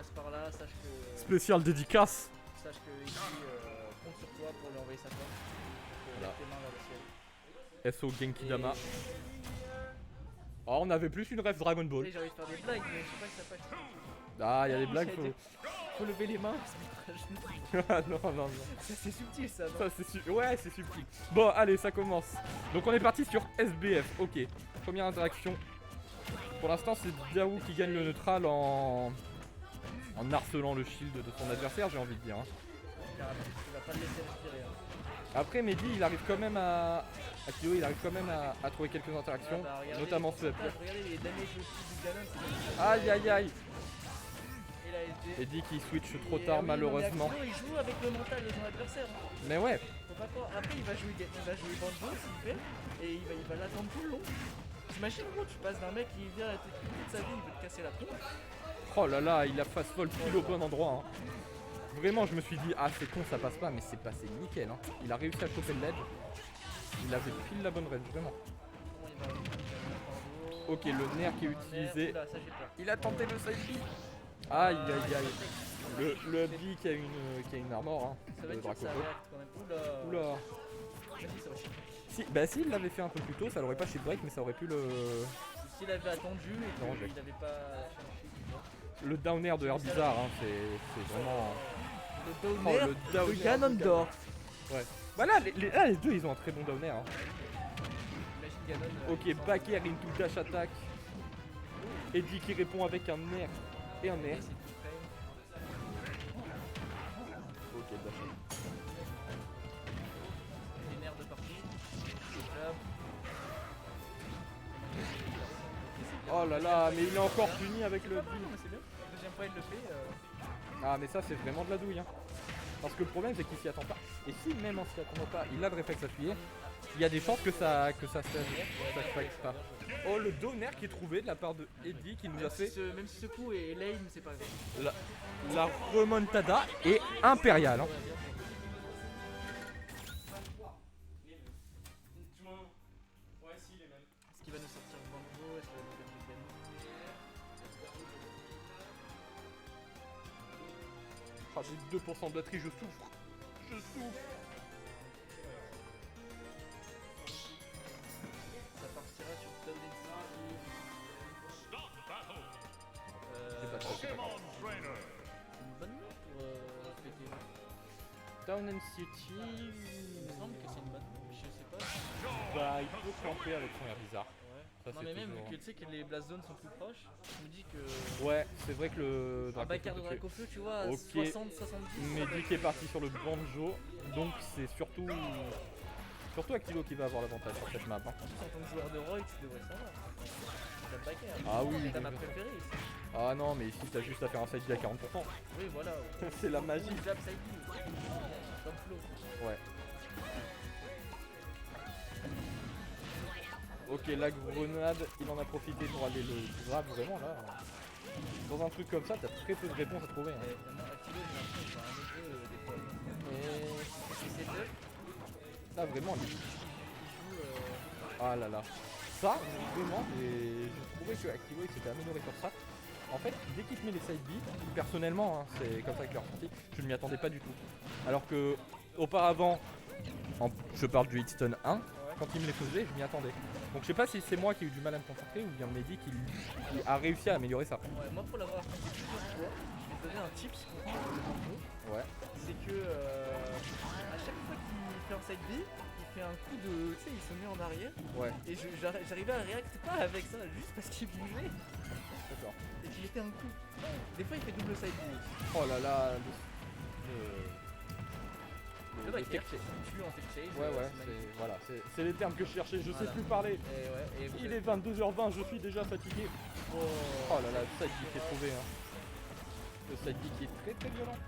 passe par là, sache que. Spécial dédicace. Sache que Iggy compte sur toi pour lui envoyer sa force. Voilà. Tes mains vers le ciel. SO Genki Dama. Et- Oh, on avait plus une rêve Dragon Ball. J'ai envie de faire des blagues, mais je sais pas si ça passe. Ah, il y a des blagues. Faut lever les mains, se mettre à genoux. Ah non, non, non. C'est subtil ça, non? Ça, ouais, c'est subtil. Bon, allez, ça commence. Donc, on est parti sur SBF. Ok. Première interaction. Pour l'instant, c'est Daou qui gagne le neutral en harcelant le shield de son adversaire, j'ai envie de dire. Hein. Carrément, tu vas pas le laisser respirer. Hein. Après, Mehdi, il arrive quand même à. Akio, il arrive quand même à trouver quelques interactions, Ah bah, regardez notamment les ce. pourcentages, regardez les damages du Ganon, c'est Aïe aïe aïe. Et la SD. Mehdi qui switch trop Et, tard, oui, malheureusement. non, mais Akio, il joue avec le mental de son adversaire. Hein. Mais ouais. Faut pas croire. Après, il va jouer Banjo s'il fait, et il va l'attendre tout le long. T'imagines, gros, tu passes d'un mec qui vient à toute sa vie, il veut te casser la tronche. Oh là là, il a fast fall pile au bon endroit. Hein. Vraiment, je me suis dit, ah c'est con, ça passe pas, mais c'est passé nickel. Hein. Il a réussi à choper le ledge. Il avait pile la bonne range, vraiment. Comment il va Ok, le nerf qui est utilisé. Oula, ça j'ai peur. Il a tenté le side B. Aïe aïe aïe. Le B qui a une armor. Hein, Ça va de être dur, ça Draco. réacte quand même. Oula. Oula. Vas-y, ça va chier. Si, bah si il l'avait fait un peu plus tôt, ça l'aurait pas chez break, mais ça aurait pu le. S'il avait attendu et Non, qu'il avait pas cherché. Le down air de Herbizarre, hein, c'est vraiment. Le down Oh, air le down de air Ganondorf. Ouais. Bah là, les deux ils ont un très bon down air. Hein. Imagine Ganon. Ok, back air into dash attack. Eddie qui répond avec un air et un air. Ok, dash attack. Des nerfs de partout. Jab. Oh là là, mais il est encore puni avec le C'est B. bien. La deuxième fois, il le fait. Ah, mais ça, c'est vraiment de la douille. Hein. Parce que le problème, c'est qu'il s'y attend pas. Et si même en s'y attendant pas, il a le réflexe appuyé, il y a des chances que ça strike pas. Oh, le down air qui est trouvé de la part de Eddie qui nous a fait Même si ce coup est lame, c'est pas grave. la remontada est impériale. Hein. Est-ce qu'il va nous sortir Banjo? Est-ce qu'il va nous faire du Ganon? Ah, j'ai 2% de batterie, je souffre. Je souffre. Ça partira sur Cloud C'est pas trop, c'est pas grave. une bonne note pour péter. Down and City. Il me semble que c'est une bonne note. Je sais pas. Bah, il peut camper avec son air bizarre. Ouais. Ça, Non, c'est mais même toujours, vu que tu sais que les blast zones sont plus proches, je me dis que. Ouais, c'est vrai que le. Un backer de Dracofeu, tu vois, à Ok. 60, 70. Mehdi qui est parti sur le banjo, donc c'est surtout Actilo qui va avoir l'avantage sur cette map. Hein. En plus, en tant que joueur de Roy, tu devrais savoir. C'est un backer. Ah oui, C'est ta bien map sûr. préférée ici. Ah non, mais ici t'as juste à faire un side B à 40%. Oui, voilà. C'est la magie. Ou jab side B. Comme flow. Ouais. Ok, la grenade, il en a profité pour aller le grab vraiment là. Dans un truc comme ça, t'as très peu de réponses à trouver. Hein. Et vraiment, Actilo, j'ai l'impression qu'il va un jeu des fois. Et Et c'est deux. là vraiment, Il joue. ah là là. Ça, vraiment, j'ai trouvé que Activo il s'était amélioré sur ça. En fait, dès qu'il te met les side B, personnellement, hein, c'est comme ça que j'ai ressenti, je ne m'y attendais pas du tout. Alors que auparavant, je parle du Hitstone 1, quand il me les faisait, je m'y attendais. Donc je sais pas si c'est moi qui ai eu du mal à me concentrer ou bien Mehdi qui a réussi à améliorer ça. Ouais, moi pour l'avoir fait plusieurs fois, je vais te donner un tips pour le banjo. Ouais. C'est que à chaque fois qu'il fait un side B, il fait un coup de. Tu sais, il se met en arrière. Ouais. Et j'arrivais à réacter pas avec ça, juste parce qu'il bougeait D'accord. et qu'il était un coup. Des fois il fait double side B aussi. Oh là là, Le backer, tu en tech chase. Ouais, ouais, c'est magnifique. voilà, c'est les termes que je cherchais, je sais Voilà. plus parler. Et ouais, et Il est 22h20, je suis déjà fatigué. Oh là là, le side B qui est trouvé. Hein. Le side B qui est très très violent.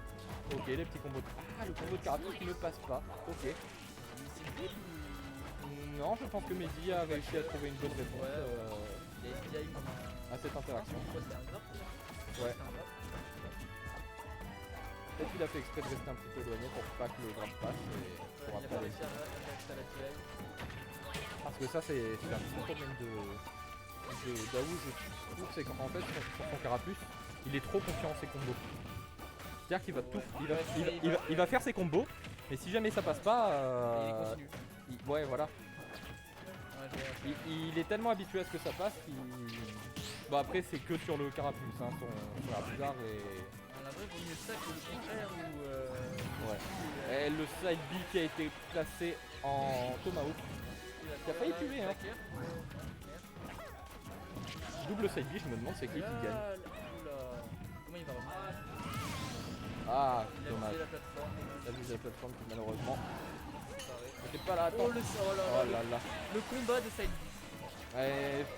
Ok, les petits combos de... Ah, le combo de carapace qui ne passe pas. Ok. Non, je pense que Mehdi a réussi à trouver une bonne réponse Il a SDI comme un. à cette interaction. Quoi, c'était un grab? Ouais. C'était un grab. Peut-être qu'il a fait exprès de rester un petit peu éloigné pour pas que le grab passe et pour Il a pas après... réussi à réacter à la TI. Parce que ça c'est un petit problème de Daou, je trouve, c'est qu'en fait sur son carapuce, il est trop confiant en ses combos. C'est-à-dire qu'il va tout, Ouais, il va faire ses combos, mais si jamais ça passe pas, il continue. ouais voilà, Ouais, je vois. il est tellement habitué à ce que ça passe qu'il... Bon après c'est que sur le carapuce, hein, son Herbizarre et... En vrai, vaut mieux ça que le contraire ou. Ouais. Et le side B qui a été placé en Tomahawk. Qui a failli tuer, hein. Double side B, je me demande c'est qui gagne. Oula. Comment il va remonter? Ah, Il a dommage. visé la plateforme. La visé la plateforme qui malheureusement Pareil. n'était pas là. Attends. Oh, Oh là là. le combat de Side B.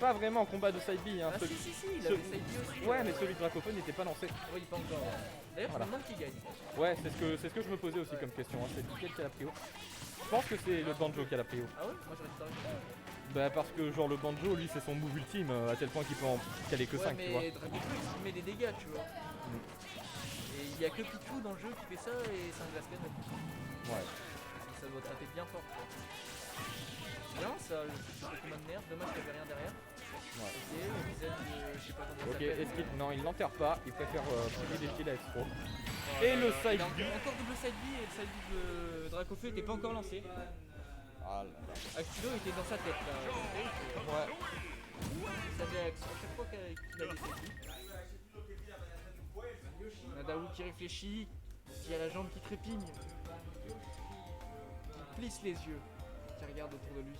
Pas vraiment combat de side B. Hein, Ah celui... si, il avait Side B aussi. Ouais, mais celui de Dracophone n'était pas lancé. Oui, pas encore. D'ailleurs, Voilà. je me demande qui gagne. Ouais, c'est ce que je me posais aussi comme question. Hein. C'est lequel qui a la prio. Je pense que c'est le Banjo qui a la prio. Ah ouais? Moi j'aurais dit Dracophone. Bah parce que genre le Banjo, lui c'est son move ultime à tel point qu'il peut en caler que 5, tu vois. mais Dracophone il met des dégâts, tu vois. Et il y a que Pichu dans le jeu qui fait ça et c'est un glace cannon. Ouais. Ça doit taper bien fort, quoi. Bien ça, le combat de nerf, dommage qu'il n'y avait rien derrière. Ouais. Ok, le visage de. Je sais pas comment Ok, il s'appelle. est-ce qu'il... Non, il l'enterre pas, il préfère privilégier la Expo. Oh Et là le là, side il a B. encore double side B et le side B de Dracofeu était pas encore lancé. Ah là là. Actilo était dans sa tête là. Ouais. Il savait à chaque fois qu'il avait side B. Nadaou qui réfléchit, qui a la jambe qui trépigne, qui plisse les yeux, qui regarde autour de lui.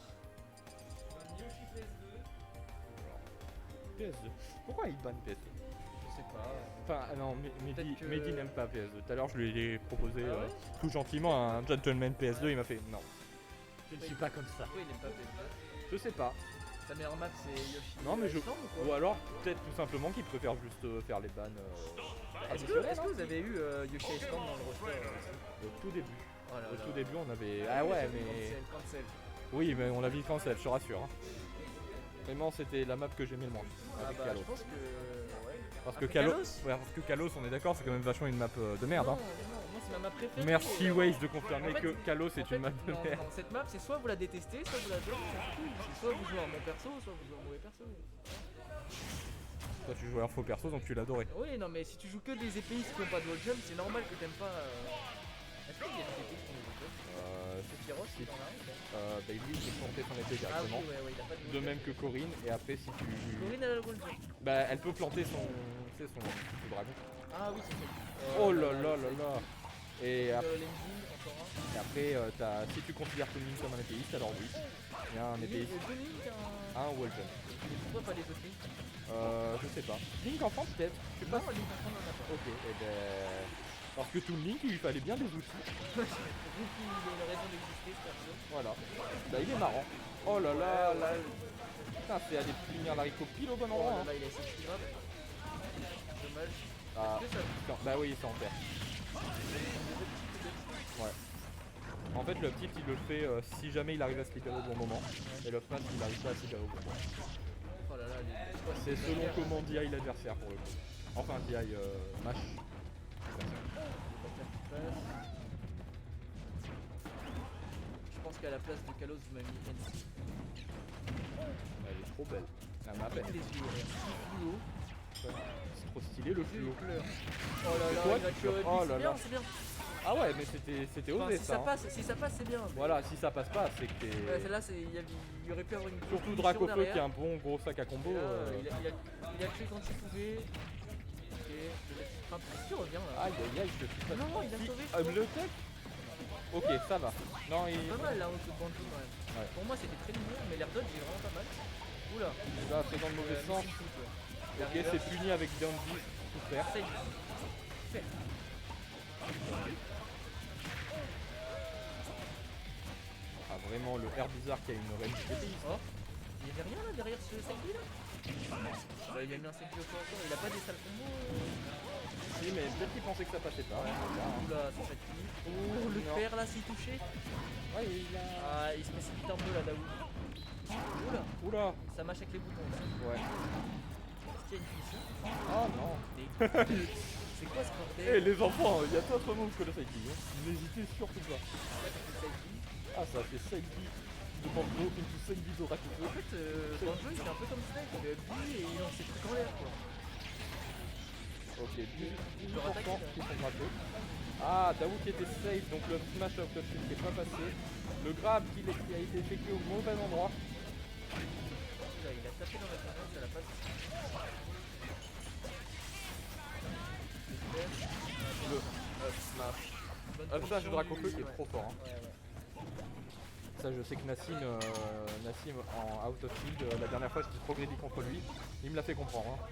PS2. Pourquoi il banne PS2? Je sais pas. Enfin, non, Mehdi Peut-être que- Mehdi n'aime pas PS2. Tout à l'heure, je lui ai proposé Ah ouais tout gentiment un Gentleman PS2. Il m'a fait non. Je ne suis pas comme ça. Pourquoi il aime pas PS2? Je sais pas. Sa meilleure map c'est Yoshi. Non, mais je. Il me semble, ou Ou quoi? alors, peut-être tout simplement qu'il préfère juste faire les bans. Est-ce que vous avez eu Yoshi Iceland dans le roster aussi? Au tout début. Oh là Au là. tout début, on avait. Ah ouais, mais. Cancel. Oui, mais on l'a vu cancel, je te rassure. Hein. Vraiment, c'était la map que j'aimais le moins. Ah Avec bah Kalos. je pense que. Ouais. Parce que Après Kalos, Kalos ouais, parce que Kalos, on est d'accord, c'est quand même vachement une map de merde. Non, Hein. non, moi c'est ma map préférée. Merci Waze de confirmer En fait, que Kalos est En fait, une map de non, merde. non, cette map c'est soit vous la détestez, soit vous l'adorez, c'est soit vous jouez en bon perso, soit vous jouez en mauvais perso. Toi, tu jouais un faux perso, donc tu l'adorais. Oui, non, mais si tu joues que des épéistes qui n'ont pas de wall jump, c'est normal que t'aimes pas. Est-ce qu'il y a des épéistes qui ont des wall jump? C'est Pyros qui en a un ou pas? Bah lui, il peut planter son épée Ah oui, directement. ouais, il a pas de wall De jump. même que Corinne, et après, si tu. Corinne elle a le wall jump. Bah, elle peut planter son dragon. Ah oui, c'est ça. Oh là là là là. Et Lending, encore un. après, si tu considères Tony comme un épéiste, alors oui, il y a un épéiste, Link, un wall jump. pourquoi pas les autres Link? Je sais pas. Link enfant peut-être. Je sais pas. Non, Link en n'en a pas. Ok, et ben. Parce que tout le Link, il lui fallait bien des outils. Vu qu'il a une raison d'exister, ce perso. Voilà. Bah, il est marrant. Oh là là là. Putain, c'est aller punir l'haricot pile au bon Oh endroit. là Hein. là, il a essayé de grave. Dommage. Ah, Est-ce que ça putain, bah oui, c'est en perd. Ouais. En fait, le petit, il le fait si jamais il arrive à se libérer au bon moment. Et le smash, il arrive pas à se libérer au bon moment. Oh là là, C'est selon comment DI l'adversaire pour le coup. Enfin, DI Mash. Je pense qu'à la place de Kalos, vous m'avez mis NC. Elle est trop belle. La map, Avec les yeux, regarde. Fluo. c'est trop stylé le fluo. Couleur. Oh là là, Quoi, il va tu que fais- oh c'est là bien, là. c'est bien. Ah ouais, mais c'était Enfin, osé si ça. ça Hein. passe, si ça passe, c'est bien. Voilà, si ça passe pas, c'est que t'es. Ouais, celle-là, il y aurait pu avoir une Surtout finition Dracofeu derrière. qui a un bon gros sac à combo. Et là, il a tué quand il pouvait. Ok, est-ce qu'il revient là? Aïe aïe aïe, je suis pas. Non, il a Si, sauvé. le tech. Ok, ça va. Non, il. Pas mal là, au Banjo quand même. Ouais. Pour moi, c'était très linéaire, mais l'air dodge il est vraiment pas mal. Oula. Il va c'est dans le mauvais sens. Missing shoot, ouais. Ok, c'est puni avec down 10 tout faire. Save. Fait. Ah, vraiment, le Herbizarre qui a une range épéiste. Oh, il y avait rien là derrière ce Selby là? Bah, il a mis un Selby au corps à corps, il a pas des sales combos. Si, mais peut-être qu'il pensait que ça passait pas. Oula, ça va être fini. Oh, le Non. père là, s'il touchait. Ouais, il a. Ah, il se précipite un peu là, Daou. Oula, Oula. ça mâche avec les boutons aussi. Ouais. Est-ce qu'il y a une finition? Oh non. C'est quoi ce Eh bordel? les enfants, il y a d'autres moves que le side B. N'hésitez surtout pas. Ouais, ça fait Selby. Ah, ça fait side B de Banjo into side B de Dracofeu. En fait, Banjo il fait un peu comme Snake, il a bu et il lance ses trucs en l'air quoi. Ok, Ok, 18% Leur attaque, qui sont gratteux. Ah, Daou qui était safe, donc le smash out of shield qui est pas passé. Le grab qui a été effectué au mauvais endroit. Là, il a tapé dans la fenêtre, ça l'a pas touché. Le up smash. Bonne Up smash de position Dracofeu du- qui est ouais. trop fort. Hein. Ouais. Ça, je sais que Nassim en out of shield, la dernière fois j'étais trop greedy contre lui. Il me l'a fait comprendre. Hein.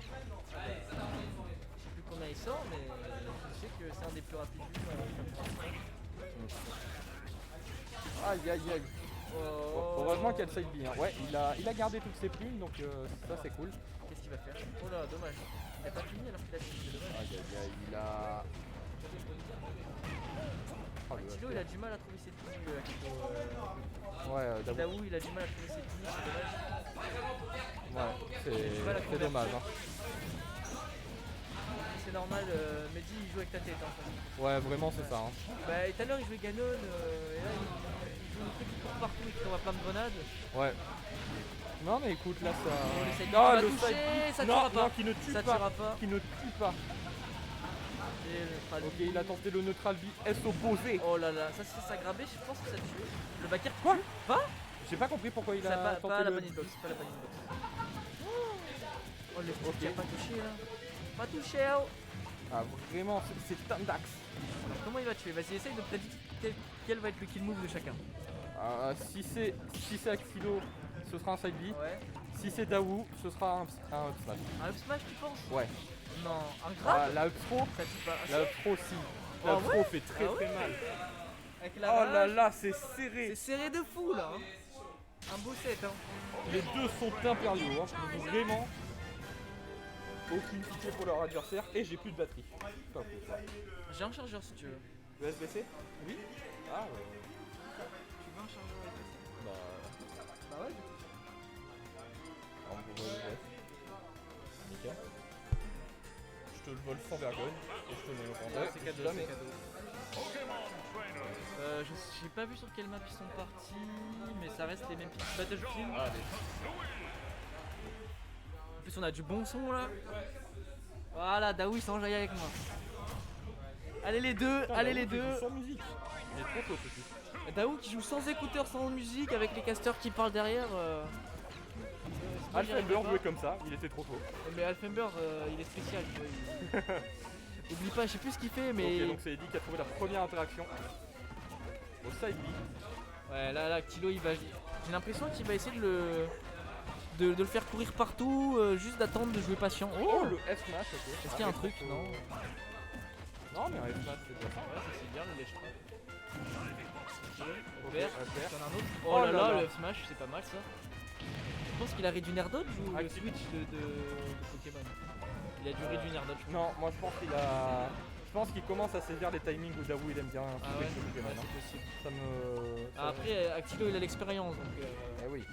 Je sais plus combien il sort, mais je sais que c'est un des plus rapides du jeu. Aïe aïe aïe. Oh. Heureusement qu'il y a le side B. Hein. Ouais, il a gardé toutes ses plumes, donc ça c'est cool. Qu'est-ce qu'il va faire? Oh là, dommage. Il a pas fini alors qu'il a fini, c'est dommage. Aïe aïe aïe, il a... Oh, le Tilo, il a du mal à trouver ses tenues. Ouais, Daou. Daou, il a du mal à trouver ses tenues, c'est dommage. Ouais, mal à c'est dommage. Hein. C'est normal, Mehdi il joue avec ta tête. Hein. Ouais, vraiment c'est ça. Hein. Bah, et tout à l'heure il jouait Ganon, et là il joue le truc qui court partout et qui envoie plein de grenades. Ouais. Non mais écoute, là ça... Oh, le side Non, kick va le toucher, side kick. ça Non, tuera pas. non, qui ne tue Ça pas. tuera pas. Qui ne tue pas. Et le neutral Ok, B. il a tenté le neutral B S opposé. Oh là là, ça si ça grabbé, je pense que ça tue. Le backer Quoi? Va. J'ai pas compris pourquoi il Ça a pas, tenté pas la le... bonne hitbox, pas la bonne hitbox. Oh le Ok. qui a pas touché là. Pas touché oh. Ah vraiment, c'est Tandax. Alors comment il va tuer? Vas-y essaye de prédire quel va être le kill move de chacun. Si c'est Axilo, ce sera un side B. Ouais. Si c'est Daou, ce sera un up smash. Un up smash tu penses? Ouais. Non, un grab? La up throw, Ça tue pas. la up throw si. Ah La up ouais? throw fait très Ah ouais? très mal. Avec Oh la là rage. là, c'est serré. C'est serré de fou là. Hein. Un beau set hein. Les deux sont impériaux. Hein. Vraiment. Aucune pitié pour leur adversaire. Et j'ai plus de batterie. Pas fou, ça. J'ai un chargeur si tu veux. USB-C? Oui. Ah ouais. Tu veux un chargeur avec Bah. Bah ouais. Ouais. Nickel. Je te le vole sans vergogne. Et je te le rendrai. C'est cadeau, jamais. c'est cadeau. J'ai pas vu sur quelle map ils sont partis, mais ça reste les mêmes pistes. Battlefield. Allez. En plus on a du bon son là. Voilà, Daou il s'enjaille avec moi. Allez les deux, Putain, allez Daou les qui joue deux. sans musique. Il est trop tôt petit. Daou qui joue sans écouteurs, sans musique, avec les casteurs qui parlent derrière. Moi, j'y arriverai Alphabet pas. jouait comme ça, il était trop tôt. Mais Alfember il est spécial, tu vois. Oublie pas, je sais plus ce qu'il fait, mais. Ok, donc c'est Eddie qui a trouvé la première interaction. Au side B. Ouais, là, Tilo, il va. J'ai l'impression qu'il va essayer de le faire courir partout, juste d'attendre de jouer patient. Oh, le F smash, ok. Est-ce qu'il y a un truc? Non. Non, mais un F smash, c'est bien ça. Ouais, ça c'est bien, le lèche Ok, Vert, vert. il y en a un autre. Oh Oh là là là, là. le F smash, c'est pas mal ça. Je pense qu'il a réduit Nerdodge ou le Active. switch de Pokémon? Il a dû réduire Nerdodge. Non, moi je pense qu'il a. Je pense qu'il commence à saisir les timings où Daou il aime bien Ah switch ouais, le Pokémon, ouais, hein. c'est possible. Ça me. Ah, après, Actilo il a l'expérience donc. Eh oui.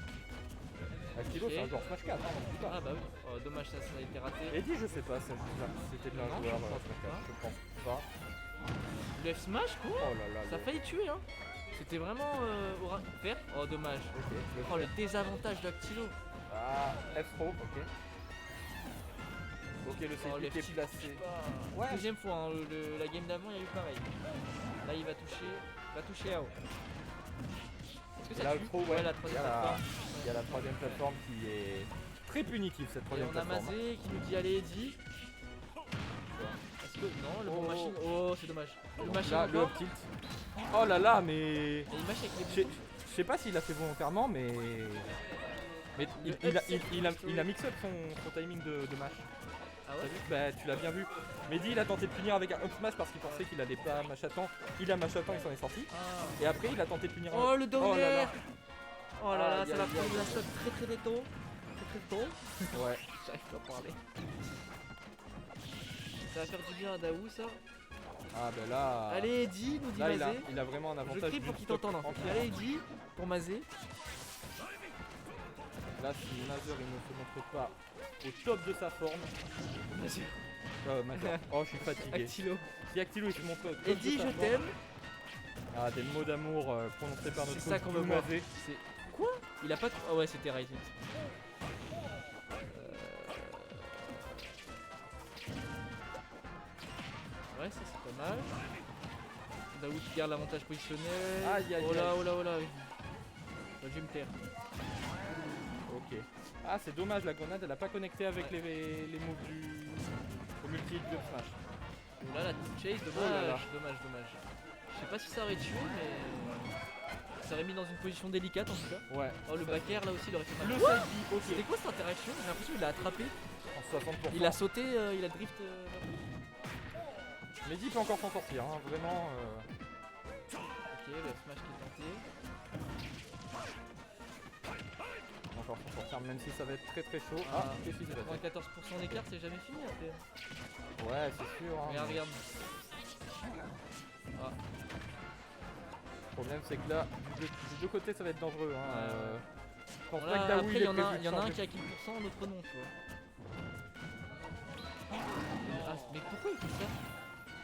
Actilo Ok. c'est un joueur Smash 4, hein, putain. Ah bah oui, oh, dommage ça a été raté. Eddie, je sais pas, c'était bien Non, un joueur je pense Smash pas. 4, je pense pas. Le F smash quoi? Oh là là, Ça a failli tuer hein. C'était vraiment vert. Oh dommage. Ok, Oh le désavantage d'Actilo. Ah, F-throw, ok. Ok, le Oh, CP les qui est petits placé. touchent pas. Ouais. Deuxième fois, hein, la game d'avant il y a eu pareil. Là il va toucher AO. Est-ce que Et ça là, tue? le throw, ouais. Ouais, la Il y troisième a la- plateforme. Il y a la troisième plateforme qui est très punitive, cette Et troisième on a plateforme. Mazé qui nous dit allez Eddie. Est-ce que. Non, le bon Oh. machine. Oh, c'est dommage. Le machine Là, le encore. up tilt. Oh là là, mais. Et il mâche avec les Je sais- boutons. je sais pas s'il a fait volontairement, mais. Mais Le il a mix up son timing de match. Ah T'as ouais? vu? Bah, tu l'as bien vu. Mehdi, il a tenté de punir avec un up smash parce qu'il pensait qu'il allait pas match à temps. Il a match à temps, il s'en est sorti. Ah. Et après, il a tenté de punir un. Oh le down Oh là air. là. Oh là là, Aïe, ça va aïe, prendre aïe. la stock très tôt. Très tôt. Ouais. J'arrive pas à parler. Ça va faire du bien à Daou ça. Ah, bah là. Allez Eddie, nous dit Là, Mazé. il a vraiment un Je avantage. crie pour du qu'il stock t'entende en fait. entier. Allez Eddie, pour Mazé. Là, si Mazur il ne se montre pas au top de sa forme. Mazur. Mazur. Oh, je suis fatigué. Actilo. Si Actilo il se montre au top Eddie, de sa je forme. t'aime. Ah, des mots d'amour prononcés par notre C'est ça coach qu'on veut Blue voir. Mazé. C'est. Quoi? Il a pas de. Ah ouais, c'était right. Ouais, ça c'est pas mal. Daoud qui garde l'avantage positionnel. Aïe, aïe, Oh là, aïe. oh là, oh là. Bah, je vais me taire. Ok. Ah, c'est dommage, la grenade elle a pas connecté avec Ouais. les moves du au multi de Smash. Oh là, la team chase, dommage, Oh là là. dommage. Je sais pas si ça aurait tué, mais ça aurait mis dans une position délicate en tout cas. Ouais. Oh, le back air là aussi, il aurait fait mal. Le Quoi side B, C'était ok. quoi cette interaction? J'ai l'impression qu'il l'a attrapé. En 60%. Il a sauté, il a drift. Mehdi peut encore s'en sortir, hein, vraiment. Ok, le smash qui est tenté. Encore s'en sortir, même si ça va être très très chaud. Ah. Ah, qu'est-ce qui s'est passé? 14% d'écart, c'est jamais fini après. Ouais, c'est sûr. Hein, Regarde, mais regarde. Ah, Le problème, c'est que là, des deux côtés, ça va être dangereux. Hein, Ouais. Je pense bon, pas là, que Daoud après, ait il y en prévu a, de il y en a un changer. qui a kill %, l'autre non, tu vois. Ah, mais pourquoi il fait ça?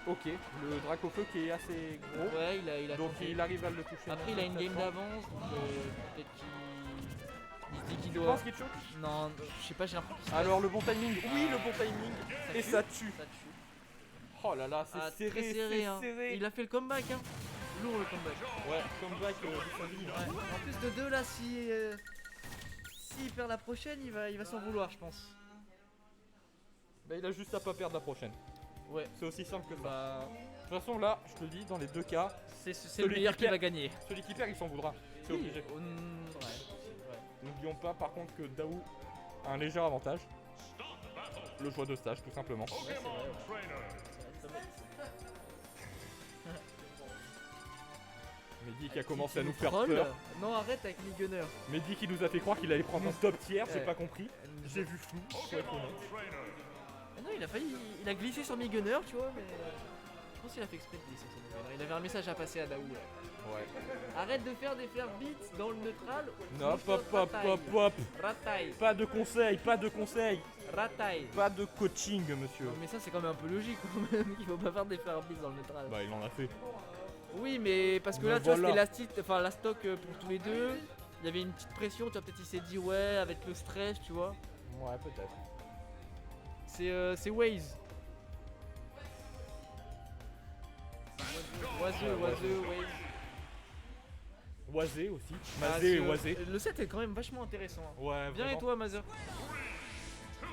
Ok, le Dracofeu qui est assez gros. Ouais, il a Donc tenté. il arrive à le toucher. Après, il a une game d'avance, donc peut-être qu'il il se dit qu'il Tu doit. penses qu'il te choque? Non, je sais pas, j'ai l'impression qu'il se Alors le bon timing, oui le bon timing, Ça et tue. ça tue. Ça tue. Oh là là, c'est Ah, serré, très serré, c'est hein. serré. Il a fait le comeback, hein. Lourd le comeback. Ouais, comeback de sa vie. Ouais. En plus de deux là, s'il perd la prochaine, il va s'en vouloir, je pense. Bah, il a juste à pas perdre la prochaine. Ouais. C'est aussi simple que ça. Bah, De toute façon là, je te le dis, dans les deux cas, c'est le Celui meilleur qui qui perd. va gagner. celui qui perd il s'en voudra. C'est Oui, obligé. ouais. N'oublions pas par contre que Daou a un léger avantage. Le choix de stage tout simplement. Ouais, c'est vrai, ouais. Mehdi qui a commencé à nous Tu faire trolls peur. Non, arrête avec les gunners. Mehdi qui nous a fait croire qu'il allait prendre un top tier, j'ai Ouais. pas compris. J'ai vu flou, faut être honnête. Ah non, il a failli. Il a glissé sur mi-gunner, tu vois, mais. Je pense qu'il a fait exprès de glisser sur mi-gunner. Il avait un message à passer à Daou. Là. Ouais. Arrête de faire des fair beats dans le neutral. Non, pop, pop, pop, pop. Rataille. Pas de conseils, pas de conseils. Rataille. Pas de coaching, monsieur. Non, mais ça, c'est quand même un peu logique quand même. Il faut pas faire des fair beats dans le neutral. Bah, il en a fait. Oui, mais parce que Ben là, tu vois, voilà. c'était la stock pour tous les deux. Il y avait une petite pression, tu vois, peut-être il s'est dit ouais, avec le stress, tu vois. Ouais, peut-être. C'est Waze. Oiseux, Waze. Oisé aussi. Ah, Mazé et ce- oisé. Le set est quand même vachement intéressant. Hein. Ouais, Viens vraiment. et toi, Mazer.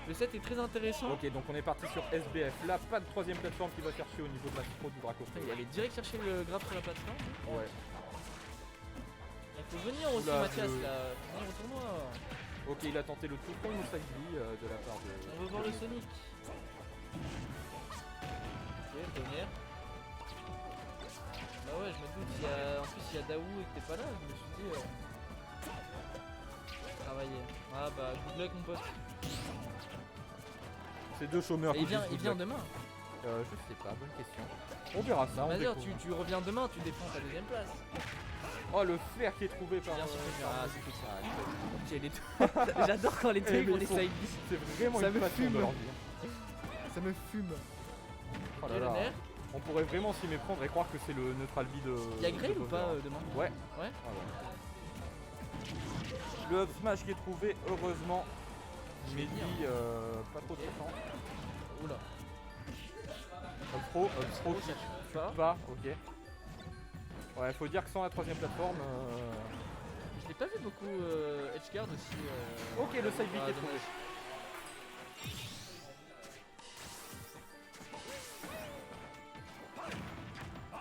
Le set est très intéressant. Ok, donc on est parti sur SBF. Là, pas de troisième plateforme qui va chercher au niveau de la pro du Draco. Putain, il allait direct chercher le grab sur la plateforme. Ouais. Il faut venir aussi, Oula, Mathias, je- là. Faut venir au tournoi. Ok, il a tenté le tout frame au side B de la part de. On veut voir le Sonic. Ok, tonnerre. Bah ouais, je me doute. En plus, il y a Daou et que t'es pas là. Je me suis dit. Travailler. Ah bah, good luck, mon pote. Ces deux chômeurs. Et qui il vient, disent il good vient luck. demain. Je sais pas, bonne question. On verra ça. On Mazer, découvre. tu reviens demain, tu défends ta deuxième place. Oh, le flair qui est trouvé par. Bien sûr, par- ah, c'est tout ça. Ok, les deux. J'adore quand les deux Eh, ils mais font les ils font- side beats. C'est vraiment Ça une me passion fume. de leur vie. Ça me fume. Oh Ok, là le là. nerf. On pourrait vraiment s'y méprendre et croire que c'est le neutral B de. Y'a Grey de ou pas Bowser. demain? Ouais. Ouais. Ah ouais. Le up smash qui est trouvé, heureusement. Mehdi, pas trop de temps. Oula. Up throw qui Pas. pas, ok. Ouais, faut dire que sans la troisième plateforme. Je l'ai pas vu beaucoup Edgeguard aussi. Ok, le side B qui est dommage. trouvé.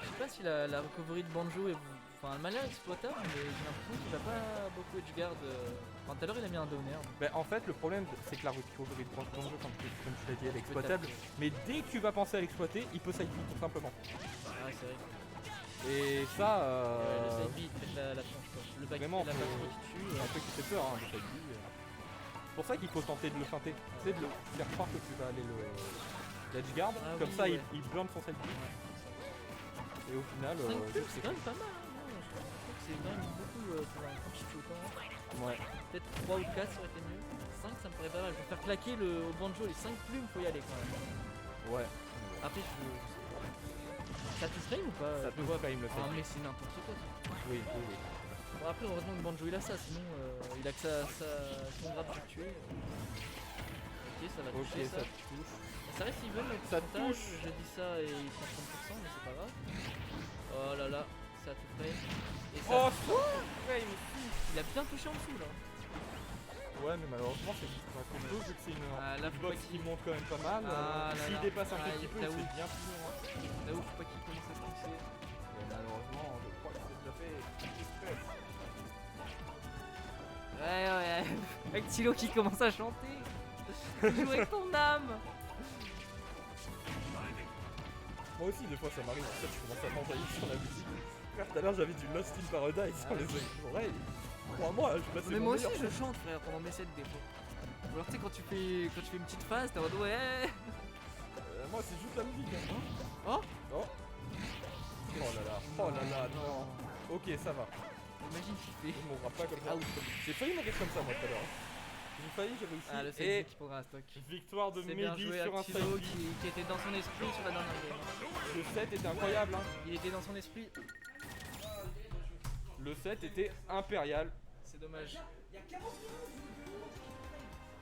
Je sais pas si la recovery de Banjo est. Enfin, elle m'a l'air exploitable, mais j'ai l'impression qu'il va pas beaucoup Edgeguard. Enfin, tout à l'heure, il a mis un downer. Ben, en fait, le problème, c'est que la recovery de Banjo, comme tu l'as dit, elle est exploitable. Mais dès que tu vas penser à l'exploiter, il peut side B tout simplement. Ah, c'est vrai. Et ça, Le side B, il te fait la planche quoi. Le back, vraiment, la faut- back qui tue. c'est un truc qui fait peur, hein, le side B. C'est pour ça qu'il faut tenter de le feinter. Tu sais, de le faire croire que tu vas aller l'edgeguard. Ah Comme oui, ça, ouais. il burn son side B. Et au final. 5 pubs, c'est quand même pas mal. Hein. Non, je trouve que c'est quand même beaucoup pour un quand tu tues autant. Ouais. Peut-être 3 ou 4 ça aurait été mieux. 5 ça me paraît pas mal. Pour faire claquer au banjo les 5 plumes, faut y aller quand même. Ouais. Après, je sais pas. Ça te frame ou pas? Ça Je te vois. frame le Ah, side B. mais c'est n'importe quoi. Ça. Oui, oui, oui. Bon, après, heureusement que Banjo il a ça, sinon il a que son grab pour tuer. Ok, Ok, ça va Ok, toucher ça ça. touche. Ça reste even le Ça pourcentage, touche. je dis ça et il prend 30%, mais c'est pas grave. Oh là là, ça a tout fait. Et ça, Oh, ouais, il me touche. il a bien touché en dessous là. Ouais, mais malheureusement, c'est pas combo vu que c'est une Ah, là, faut box pas qui qu'il- monte quand même pas mal. Ah là S'il là. dépasse un Ah, petit peu, là c'est où- bien plus loin. Là où faut pas qu'il commence à se pousser. Mais malheureusement, je crois que c'est déjà fait. Express. Ouais. Avec Tilo qui commence à chanter. Joue avec ton âme. Moi aussi, des fois, ça m'arrive. En fait, je commence à m'envahir sur la musique. Frère, tout à l'heure, j'avais du Lost in Paradise Ah dans ouais. les oreilles. Crois-moi, je passais Mais mon moi aussi meilleur je chante frère pendant mes sets des fois. Ou alors tu sais quand tu fais une petite phase, t'es en mode ouais. moi, c'est juste la musique. Hein. Oh Oh. Oh là là, non. Ok, ça va. Imagine tu fais. Il mourra pas comme ça. Out. J'ai failli mourir comme ça, moi, tout à l'heure. J'ai failli, j'ai réussi. Ah le Et set qui prendra un stock. victoire de C'est bien Mehdi joué sur à un Tilo side qui était dans son esprit sur la dernière game. Le set était incroyable. Hein. Il était dans son esprit. Le set était impérial. C'est dommage.